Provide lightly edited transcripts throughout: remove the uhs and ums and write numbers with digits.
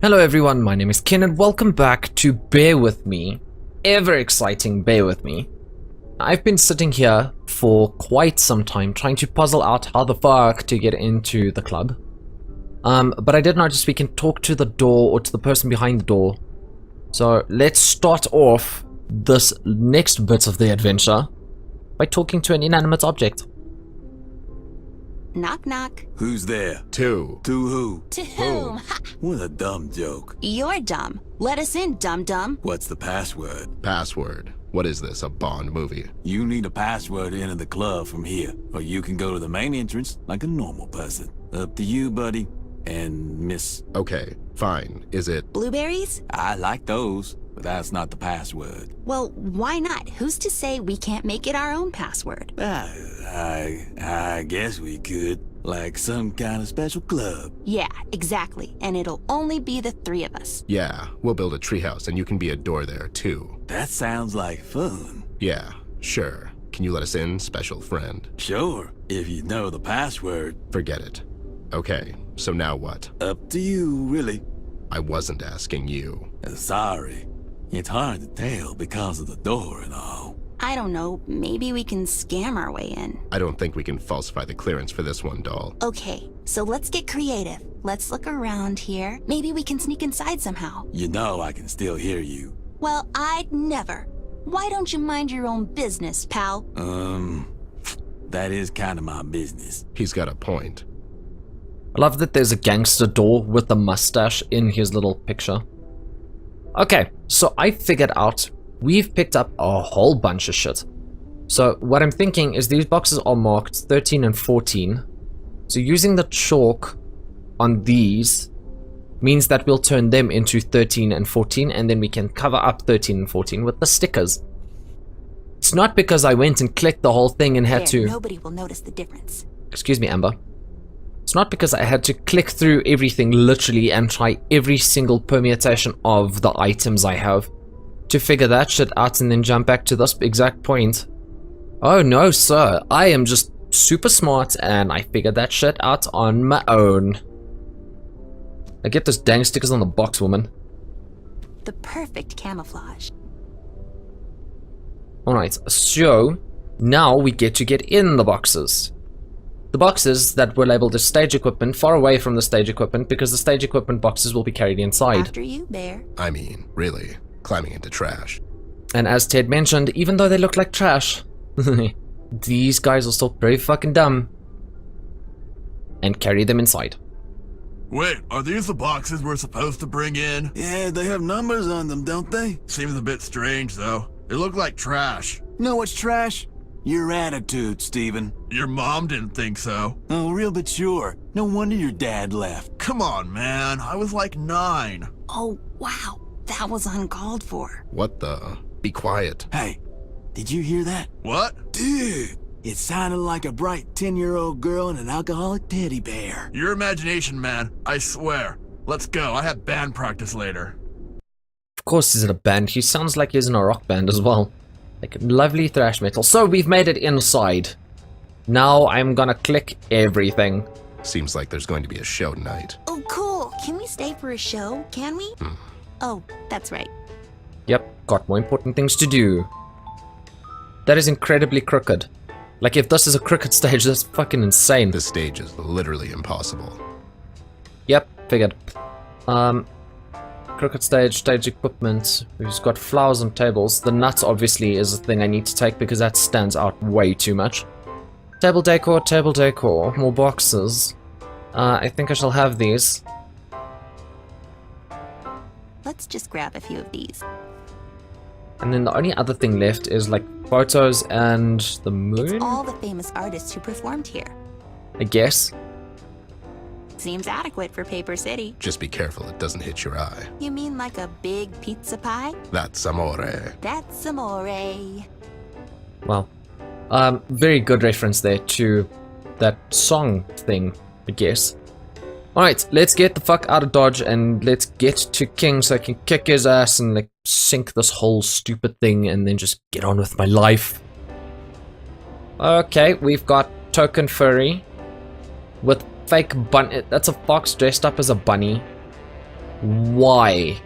Hello everyone, my name is Ken and welcome back to Bear With Me. Ever exciting Bear With Me. I've been sitting here for quite some time trying to puzzle out how the fuck to get into the club. But I did notice we can talk to the door or to the person behind the door. So let's start off this next bit of the adventure by talking to an inanimate object. Knock, knock. Who's there? Two. To who? To whom? Ha! What a dumb joke. You're dumb. Let us in, dum-dum. What's the password? Password. What is this, a Bond movie? You need a password to enter the club from here, or you can go to the main entrance like a normal person. Up to you, buddy. And miss. Okay, fine. Is it... Blueberries? I like those, but that's not the password. Well, why not? Who's to say we can't make it our own password? I guess we could. Like some kind of special club. Yeah, exactly. And it'll only be the three of us. Yeah, we'll build a treehouse and you can be a door there, too. That sounds like fun. Yeah, sure. Can you let us in, special friend? Sure, if you know the password. Forget it. Okay, so now what? Up to you, really. I wasn't asking you. Sorry. It's hard to tell because of the door and all. I don't know, maybe we can scam our way in. I don't think we can falsify the clearance for this one, doll. Okay, so let's get creative. Let's look around here. Maybe we can sneak inside somehow. You know I can still hear you. Well, I'd never. Why don't you mind your own business, pal? That is kind of my business. He's got a point. I love that there's a gangster door with a mustache in his little picture. Okay, so I figured out we've picked up a whole bunch of shit. So what I'm thinking is these boxes are marked 13 and 14. So using the chalk on these means that we'll turn them into 13 and 14 and then we can cover up 13 and 14 with the stickers. It's not because I went and clicked the whole thing and had to... Nobody will notice the difference. Excuse me, Amber. It's not because I had to click through everything literally and try every single permutation of the items I have to figure that shit out and then jump back to this exact point. Oh no, sir. I am just super smart and I figured that shit out on my own. I get those dang stickers on the box, woman. The perfect camouflage. Alright, so now we get in the boxes. The boxes that were labeled as stage equipment far away from the stage equipment because the stage equipment boxes will be carried inside. After you, Bear. I mean, really, climbing into trash. And as Ted mentioned, even though they look like trash, these guys are still very fucking dumb. And carry them inside. Wait, are these the boxes we're supposed to bring in? Yeah, they have numbers on them, don't they? Seems a bit strange, though. They look like trash. Know what's trash? Your attitude, Steven. Your mom didn't think so. Oh, real but sure. No wonder your dad left. Come on, man. I was like 9. Oh, wow. That was uncalled for. What the? Be quiet. Hey, did you hear that? What? Dude, it sounded like a bright 10-year-old girl and an alcoholic teddy bear. Your imagination, man. I swear. Let's go. I have band practice later. Of course he's in a band. He sounds like he's in a rock band as well. Like lovely thrash metal. So we've made it inside. Now I'm gonna click everything. Seems like there's going to be a show tonight. Oh, cool. Can we stay for a show? Can we? Oh, that's right. Yep, got more important things to do. That is incredibly crooked. Like if this is a crooked stage, that's fucking insane. This stage is literally impossible. Yep, figured. Crooked stage equipment. We've got flowers on tables. The nuts obviously is a thing I need to take because that stands out way too much. Table decor, more boxes. I think I shall have these. Let's just grab a few of these. And then the only other thing left is like photos and the moon, It's all the famous artists who performed here. I guess. Seems adequate for Paper City. Just be careful it doesn't hit your eye. You mean like a big pizza pie? That's amore. That's amore. Well, very good reference there to that song thing, I guess. Alright, let's get the fuck out of Dodge and let's get to King so I can kick his ass and like sink this whole stupid thing and then just get on with my life. Okay, we've got Token Furry with fake bunny. That's a fox dressed up as a bunny. Why?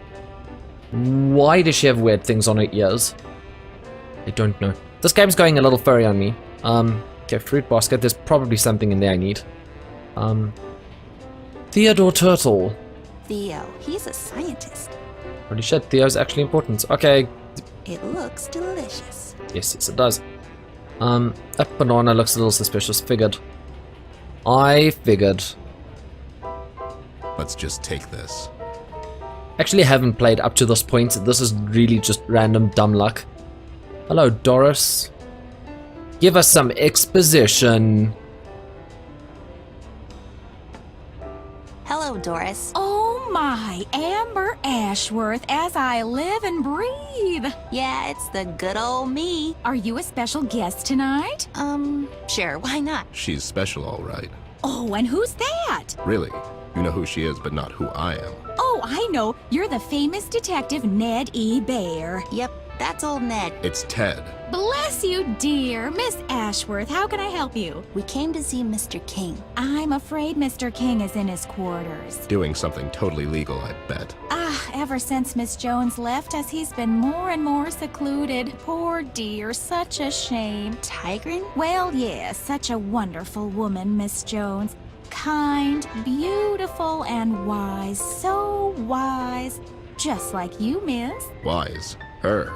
Why does she have weird things on her ears? I don't know. This game's going a little furry on me. Okay, fruit basket. There's probably something in there I need. Theodore Turtle. Theo, he's a scientist. Holy shit, Theo's actually important. Okay. It looks delicious. Yes, it does. That banana looks a little suspicious. Figured. I figured. Let's just take this. Actually haven't played up to this point. This is really just random dumb luck. Hello, Doris. Give us some exposition. Hello, Doris. Oh my, Amber Ashworth, as I live and breathe. Yeah, it's the good old me. Are you a special guest tonight? Sure, why not? She's special, all right. Oh, and who's that? Really? You know who she is, but not who I am. Oh, I know. You're the famous detective Ned E. Bear. Yep, that's old Ned. It's Ted. Bless you, dear. Miss Ashworth, how can I help you? We came to see Mr. King. I'm afraid Mr. King is in his quarters. Doing something totally legal, I bet. Ever since Miss Jones left us, he's been more and more secluded. Poor dear, such a shame. Tigrin? Well, yes, such a wonderful woman, Miss Jones. Kind, beautiful, and wise. So wise. Just like you, miss. Wise. Her.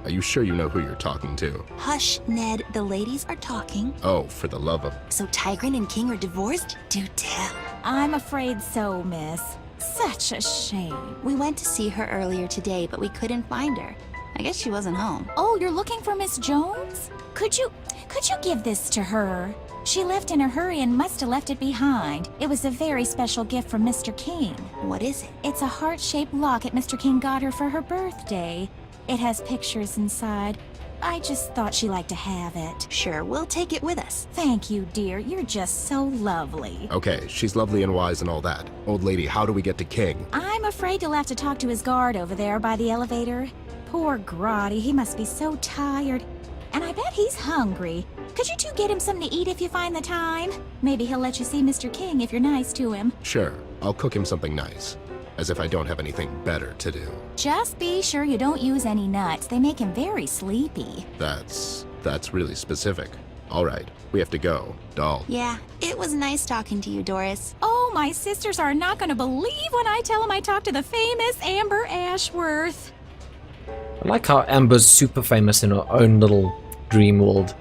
Are you sure you know who you're talking to? Hush, Ned. The ladies are talking. Oh, for the love of... So Tigrin and King are divorced? Do tell. I'm afraid so, miss. Such a shame. We went to see her earlier today, but we couldn't find her. I guess she wasn't home. Oh, you're looking for Miss Jones? Could you give this to her? She left in a hurry and must have left it behind. It was a very special gift from Mr. King. What is it? It's a heart-shaped locket Mr. King got her for her birthday. It has pictures inside. I just thought she liked to have it. Sure, we'll take it with us. Thank you, dear. You're just so lovely. Okay, she's lovely and wise and all that. Old lady, how do we get to King? I'm afraid you'll have to talk to his guard over there by the elevator. Poor Grotty, he must be so tired. And I bet he's hungry. Could you two get him something to eat if you find the time? Maybe he'll let you see Mr. King if you're nice to him. Sure, I'll cook him something nice. As if I don't have anything better to do. Just be sure you don't use any nuts. They make him very sleepy. That's really specific. All right, we have to go. Doll. Yeah, it was nice talking to you, Doris. Oh, my sisters are not going to believe when I tell them I talked to the famous Amber Ashworth. I like how Amber's super famous in her own little dream world.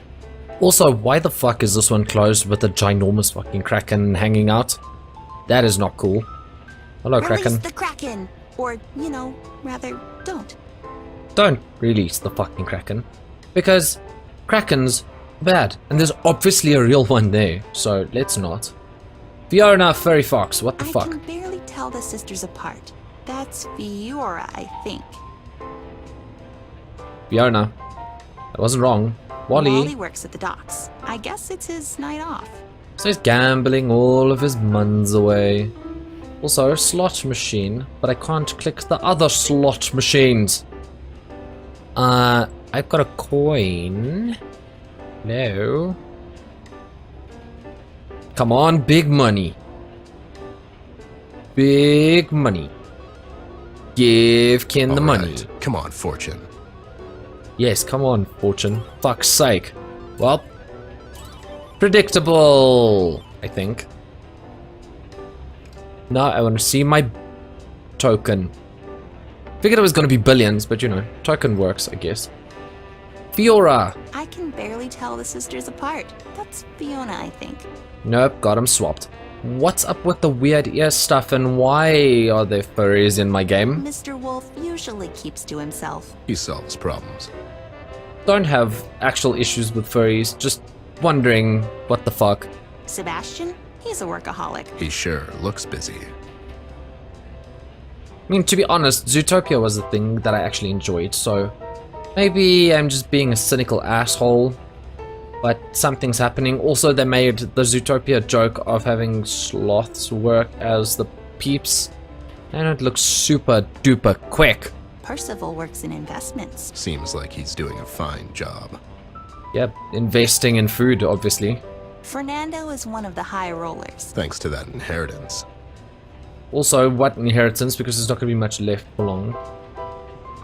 Also, why the fuck is this one closed with a ginormous fucking kraken hanging out? That is not cool. Hello, Release kraken. the kraken! Or, rather, don't. Don't release the fucking kraken. Because krakens are bad. And there's obviously a real one there. So, let's not. Fiona Furry Fox, what the fuck? I can barely tell the sisters apart. That's Fiora, I think. Fiona. I wasn't wrong. Wally works at the docks. I guess it's his night off. So he's gambling all of his muns away. Also, slot machine, but I can't click the other slot machines. I've got a coin. No. Come on, big money. Big money. Give Kin the money. Come on, Fortune. Yes, come on, Fortune. Fuck's sake. Well, predictable, I think. Now I want to see my token. Figured it was going to be billions, but token works, I guess. Fiora. I can barely tell the sisters apart. That's Fiona, I think. Nope, got him swapped. What's up with the weird ear stuff and why are there furries in my game? Mr. Wolf usually keeps to himself. He solves problems. Don't have actual issues with furries, just wondering what the fuck. Sebastian? He's a workaholic. He sure looks busy. I mean, to be honest, Zootopia was the thing that I actually enjoyed, so maybe I'm just being a cynical asshole, but something's happening. Also, they made the Zootopia joke of having sloths work as the peeps, and it looks super duper quick. Percival works in investments. Seems like he's doing a fine job. Yep, investing in food, obviously. Fernando is one of the high rollers. Thanks to that inheritance. Also, what inheritance? Because there's not going to be much left for long.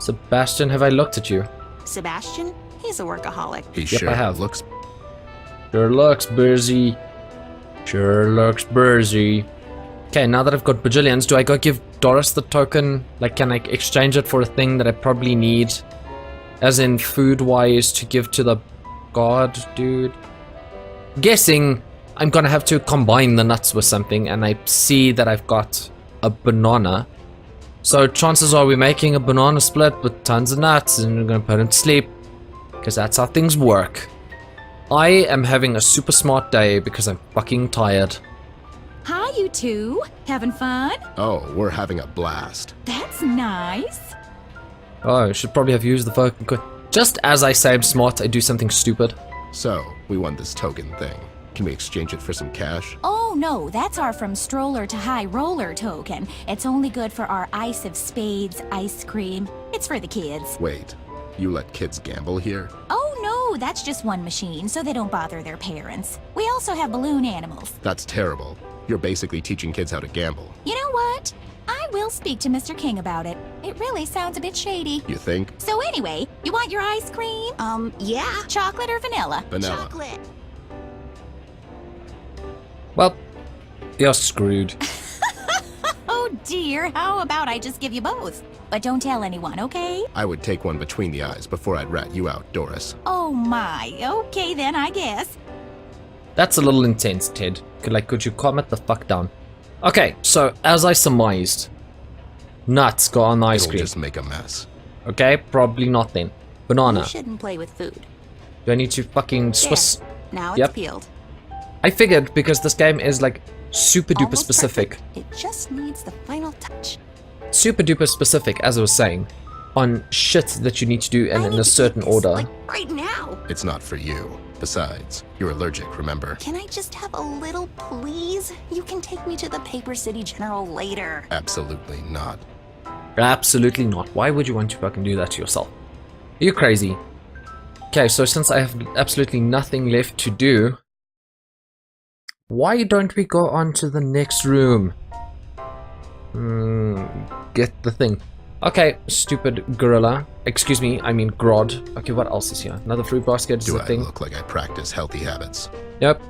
Sebastian, have I looked at you? Sebastian? He's a workaholic. He Yep, sure I have. looks. Sure looks busy. Sure looks busy. Okay, now that I've got bajillions, do I go give Doris the token? Like, can I exchange it for a thing that I probably need? As in food-wise to give to the god dude? Guessing I'm gonna have to combine the nuts with something, and I see that I've got a banana. So chances are we're making a banana split with tons of nuts, and we're gonna put him to sleep. Because that's how things work. I am having a super smart day because I'm fucking tired. Hi, you two. Having fun? Oh, we're having a blast. That's nice. Oh, I should probably have used the fucking quick. Just as I say I'm smart, I do something stupid. So, we won this token thing. Can we exchange it for some cash? Oh no, that's our from stroller to high roller token. It's only good for our ice of spades ice cream. It's for the kids. Wait, you let kids gamble here? Oh no, that's just one machine, so they don't bother their parents. We also have balloon animals. That's terrible. You're basically teaching kids how to gamble. You know what? I will speak to Mr. King about it. It really sounds a bit shady. You think? So anyway, you want your ice cream? Yeah. Chocolate or vanilla? Vanilla. Chocolate. Well, you're screwed. Oh dear, how about I just give you both? But don't tell anyone, okay? I would take one between the eyes before I'd rat you out, Doris. Oh my, okay then I guess. That's a little intense, Ted. Could you calm it the fuck down? Okay, so as I surmised, nuts go on the ice It'll cream. just make a mess. Okay, probably not then. Banana. You shouldn't play with food. Do I need to fucking Swiss? There. Now it's Yep. peeled. I figured because this game is like super duper Almost specific. perfect. It just needs the final touch. Super duper specific, as I was saying, on shit that you need to do I in need a to certain eat this, order. like, right now. It's not for you. Besides, you're allergic, remember? Can I just have a little, please? You can take me to the Paper City General later. Absolutely not. Absolutely not. Why would you want to fucking do that to yourself? Are you crazy? Okay, so since I have absolutely nothing left to do, why don't we go on to the next room? Get the thing. Okay, stupid gorilla. Excuse me, I mean Grod. Okay, what else is here? Another fruit basket is Do a I thing. look like I practice healthy habits? Yep.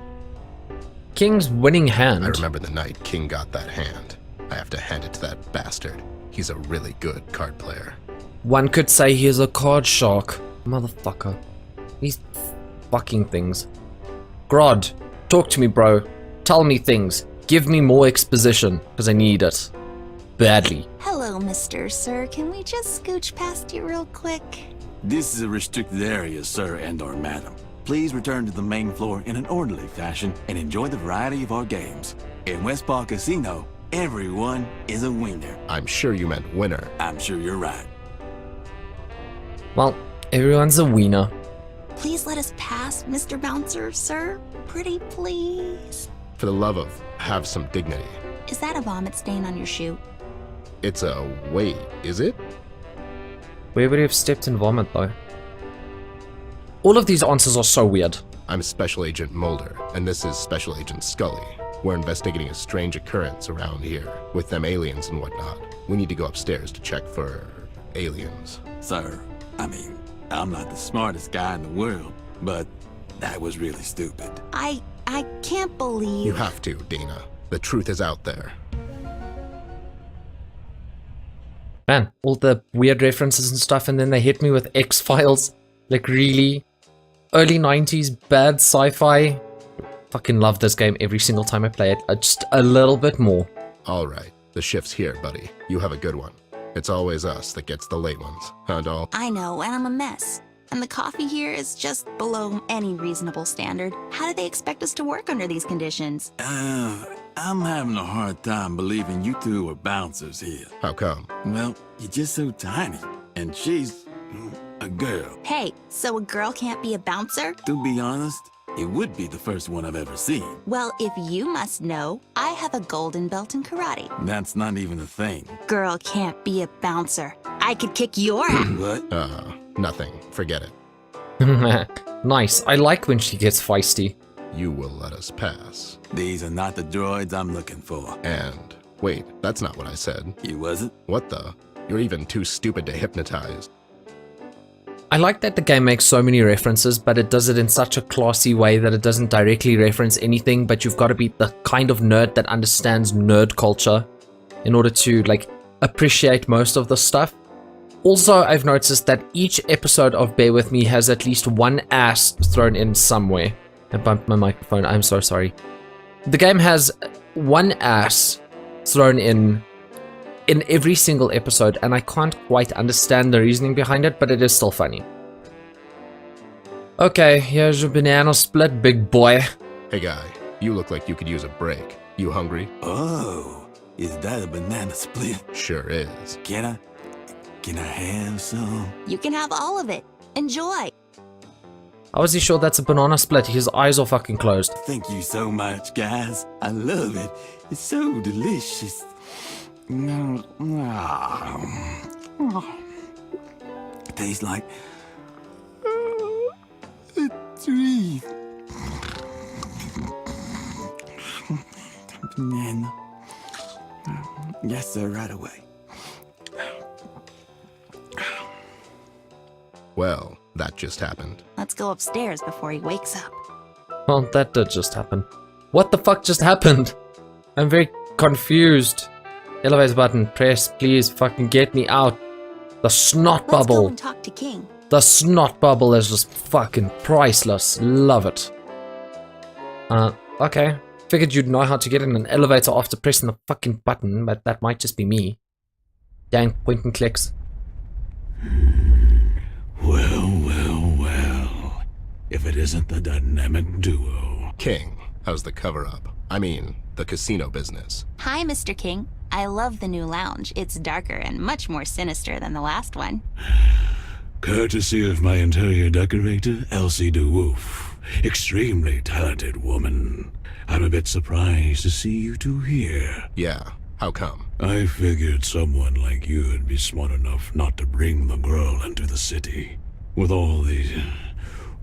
King's winning hand. I remember the night King got that hand. I have to hand it to that bastard. He's a really good card player. One could say he is a card shark. Motherfucker. These fucking things. Grod, talk to me, bro. Tell me things. Give me more exposition, because I need it. Badly. Hello, Mr. Sir. Can we just scooch past you real quick? This is a restricted area, sir and/or madam. Please return to the main floor in an orderly fashion and enjoy the variety of our games. In Westpaw Casino, everyone is a winner. I'm sure you meant winner. I'm sure you're right. Well, everyone's a wiener. Please let us pass, Mr. Bouncer, sir. Pretty please. For the love of, have some dignity. Is that a vomit stain on your shoe? It's a wait, is it? Where would you have stepped in vomit, though? All of these answers are so weird. I'm Special Agent Mulder, and this is Special Agent Scully. We're investigating a strange occurrence around here, with them aliens and whatnot. We need to go upstairs to check for aliens. Sir, I mean, I'm not the smartest guy in the world, but that was really stupid. I can't believe... You have to, Dana. The truth is out there. Man, all the weird references and stuff, and then they hit me with X-Files. Like, really? Early 90s bad sci-fi? Fucking love this game every single time I play it. Just a little bit more. All right, the shift's here, buddy. You have a good one. It's always us that gets the late ones, huh, doll? I know, and I'm a mess. And the coffee here is just below any reasonable standard. How do they expect us to work under these conditions? I'm having a hard time believing you two are bouncers here. How come? Well, you're just so tiny, and she's a girl. Hey, so a girl can't be a bouncer? To be honest, it would be the first one I've ever seen. Well, if you must know, I have a golden belt in karate. That's not even a thing. Girl can't be a bouncer. I could kick your ass. What? Nothing. Forget it. Nice. I like when she gets feisty. You will let us pass. These are not the droids I'm looking for. And Wait, that's not what I said. You wasn't? What the? You're even too stupid to hypnotize. I like that the game makes so many references, but it does it in such a classy way that it doesn't directly reference anything, but you've got to be the kind of nerd that understands nerd culture in order to, like, appreciate most of the stuff. Also, I've noticed that each episode of Bear With Me has at least one ass thrown in somewhere. I bumped my microphone, I'm so sorry. The game has one ass thrown in every single episode, and I can't quite understand the reasoning behind it, but it is still funny. Okay, here's your banana split, big boy. Hey guy, you look like you could use a break. You hungry? Oh, is that a banana split? Sure is. Can I have some? You can have all of it. Enjoy. How is he sure that's a banana split? His eyes are fucking closed. Thank you so much, guys. I love it. It's so delicious. It tastes like a tree. Banana. Yes, sir, right away. Well, that just happened. Let's go upstairs before he wakes up. Well, that did just happen. What the fuck just happened? I'm very confused. Elevator button, press, please fucking get me out. The snot Let's go bubble. and talk to King. The snot bubble is just fucking priceless. Love it. Okay. Figured you'd know how to get in an elevator after pressing the fucking button, but that might just be me. Dang, point and clicks. Well. If it isn't the dynamic duo. King, how's the cover-up? I mean, the casino business. Hi, Mr. King. I love the new lounge. It's darker and much more sinister than the last one. Courtesy of my interior decorator, Elsie DeWolf. Extremely talented woman. I'm a bit surprised to see you two here. Yeah, how come? I figured someone like you would be smart enough not to bring the girl into the city. With all the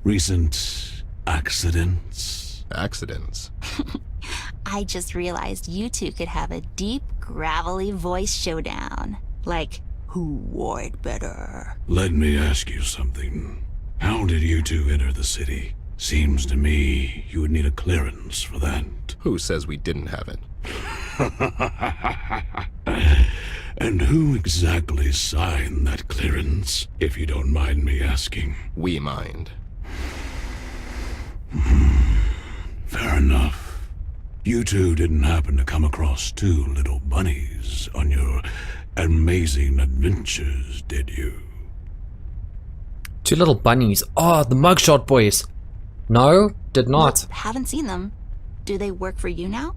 recent accidents. Accidents? I just realized you two could have a deep, gravelly voice showdown. Like, who wore it better? Let me ask you something. How did you two enter the city? Seems to me you would need a clearance for that. Who says we didn't have it? And who exactly signed that clearance, if you don't mind me asking? We mind. Fair enough. You two didn't happen to come across two little bunnies on your amazing adventures, did you? Two little bunnies. Oh, the mugshot boys. No, did not. Nope, haven't seen them. Do they work for you now?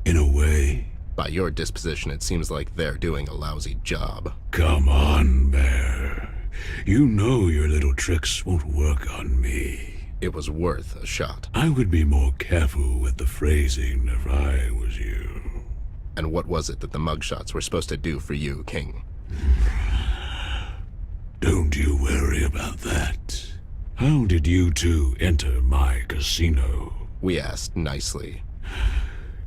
In a way. By your disposition, it seems like they're doing a lousy job. Come on, Bear. You know your little tricks won't work on me. It was worth a shot. I would be more careful with the phrasing if I was you. And what was it that the mugshots were supposed to do for you, King? Don't you worry about that. How did you two enter my casino? We asked nicely.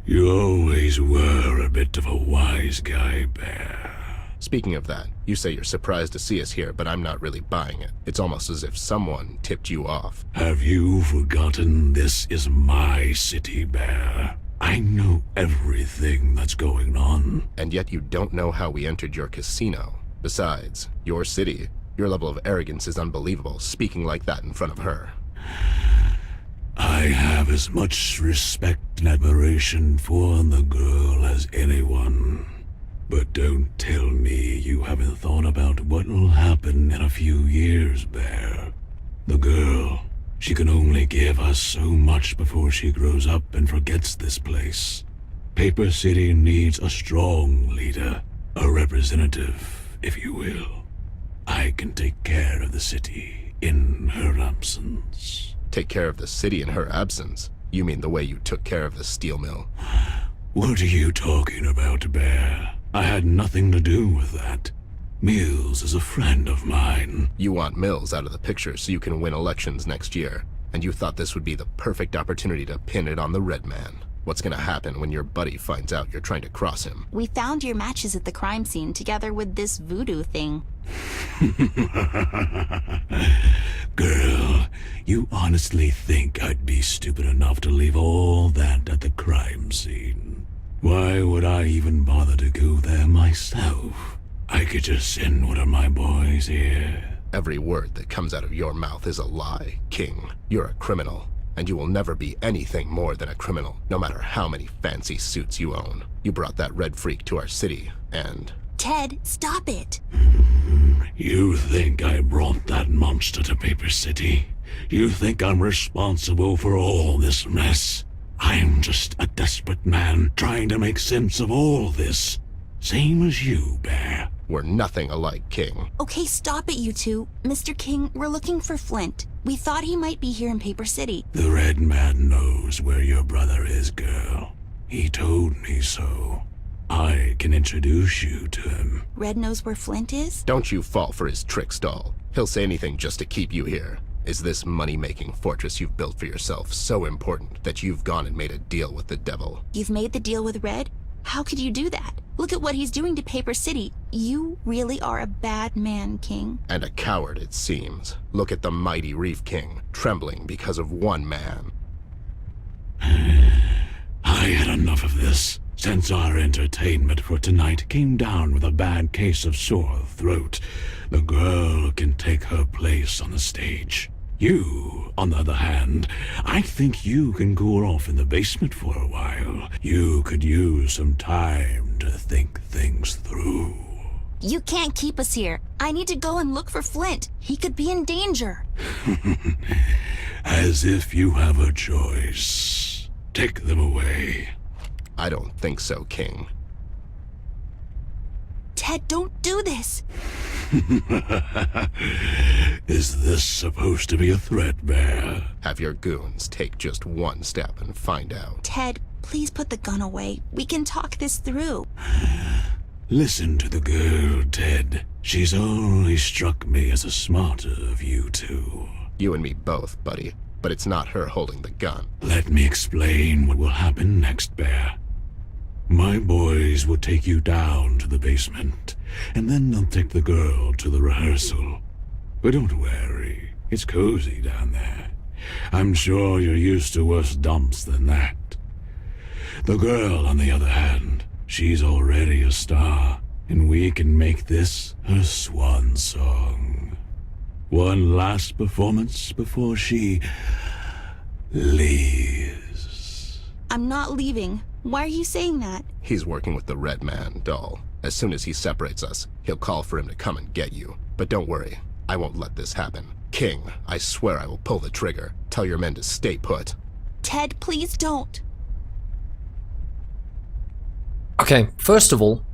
You always were a bit of a wise guy, Bear. Speaking of that, you say you're surprised to see us here, but I'm not really buying it. It's almost as if someone tipped you off. Have you forgotten this is my city, Bear? I know everything that's going on. And yet you don't know how we entered your casino. Besides, your city, your level of arrogance is unbelievable, speaking like that in front of her. I have as much respect and admiration for the girl as anyone. But don't tell me you haven't thought about what'll happen in a few years, Bear. The girl, she can only give us so much before she grows up and forgets this place. Paper City needs a strong leader, a representative, if you will. I can take care of the city in her absence. Take care of the city in her absence? You mean the way you took care of the steel mill? What are you talking about, Bear? I had nothing to do with that. Mills is a friend of mine. You want Mills out of the picture so you can win elections next year, and you thought this would be the perfect opportunity to pin it on the Red Man. What's gonna happen when your buddy finds out you're trying to cross him? We found your matches at the crime scene together with this voodoo thing. Girl, you honestly think I'd be stupid enough to leave all that at the crime scene? Why would I even bother to go there myself? I could just send one of my boys here. Every word that comes out of your mouth is a lie, King. You're a criminal, and you will never be anything more than a criminal, no matter how many fancy suits you own. You brought that red freak to our city, and... Ted, stop it. You think I brought that monster to Paper City? You think I'm responsible for all this mess? I'm just a desperate man trying to make sense of all this. Same as you, Bear. We're nothing alike, King. Okay, stop it, you two. Mr. King, we're looking for Flint. We thought he might be here in Paper City. The Red Man knows where your brother is, girl. He told me so. I can introduce you to him. Red knows where Flint is? Don't you fall for his tricks, doll. He'll say anything just to keep you here. Is this money-making fortress you've built for yourself so important that you've gone and made a deal with the devil? You've made the deal with Red? How could you do that? Look at what he's doing to Paper City. You really are a bad man, King. And a coward, it seems. Look at the mighty Reef King, trembling because of one man. I had enough of this. Since our entertainment for tonight came down with a bad case of sore throat, the girl can take her place on the stage. You, on the other hand, I think you can cool off in the basement for a while. You could use some time to think things through. You can't keep us here. I need to go and look for Flint. He could be in danger. As if you have a choice. Take them away. I don't think so, King. Ted, don't do this. Is this supposed to be a threat, Bear? Have your goons take just one step and find out. Ted, please put the gun away. We can talk this through. Listen to the girl, Ted. She's always struck me as the smarter of you two. You and me both, buddy. But it's not her holding the gun. Let me explain what will happen next, Bear. My boys will take you down to the basement, and then they'll take the girl to the rehearsal. But don't worry, it's cozy down there. I'm sure you're used to worse dumps than that. The girl, on the other hand, she's already a star, and we can make this her swan song. One last performance before she leaves. I'm not leaving. Why are you saying that? He's working with the Red Man, doll. As soon as he separates us, he'll call for him to come and get you. But don't worry, I won't let this happen. King, I swear I will pull the trigger. Tell your men to stay put. Ted, please don't. Okay, first of all,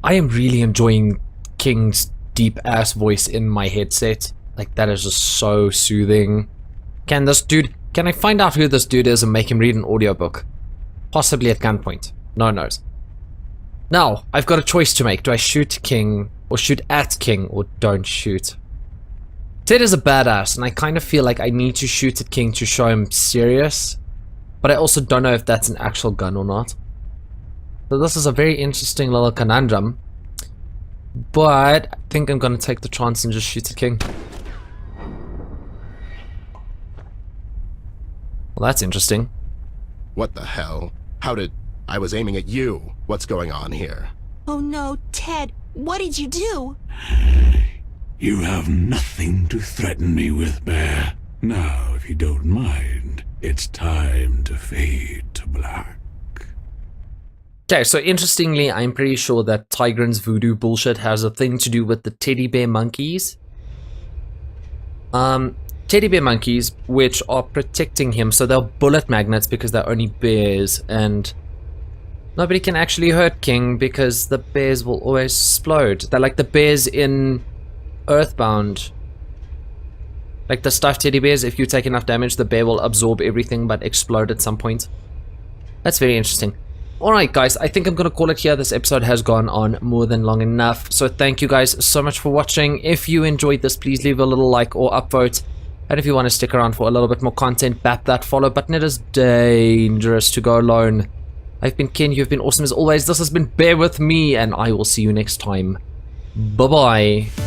I am really enjoying King's deep-ass voice in my headset. Like, that is just so soothing. Can I find out who this dude is and make him read an audiobook? Possibly at gunpoint. No one knows. Now, I've got a choice to make. Do I shoot King, or shoot at King, or don't shoot? Ted is a badass, and I kind of feel like I need to shoot at King to show him serious. But I also don't know if that's an actual gun or not. So this is a very interesting little conundrum. But I think I'm gonna take the chance and just shoot at King. Well, that's interesting. What the hell? How did... I was aiming at you. What's going on here? Oh no, Ted, what did you do? You have nothing to threaten me with, Bear. Now, if you don't mind, it's time to fade to black. Okay, so interestingly, I'm pretty sure that Tigran's voodoo bullshit has a thing to do with the teddy bear monkeys. Teddy bear monkeys, which are protecting him, so they're bullet magnets because they're only bears, and nobody can actually hurt King because the bears will always explode. They're like the bears in Earthbound. Like the stuffed teddy bears, if you take enough damage, the bear will absorb everything but explode at some point. That's very interesting. Alright guys, I think I'm going to call it here. This episode has gone on more than long enough. So thank you guys so much for watching. If you enjoyed this, please leave a little like or upvote. And if you want to stick around for a little bit more content, bap that follow button. It is dangerous to go alone. I've been Ken, you've been awesome as always. This has been Bear With Me, and I will see you next time. Bye-bye.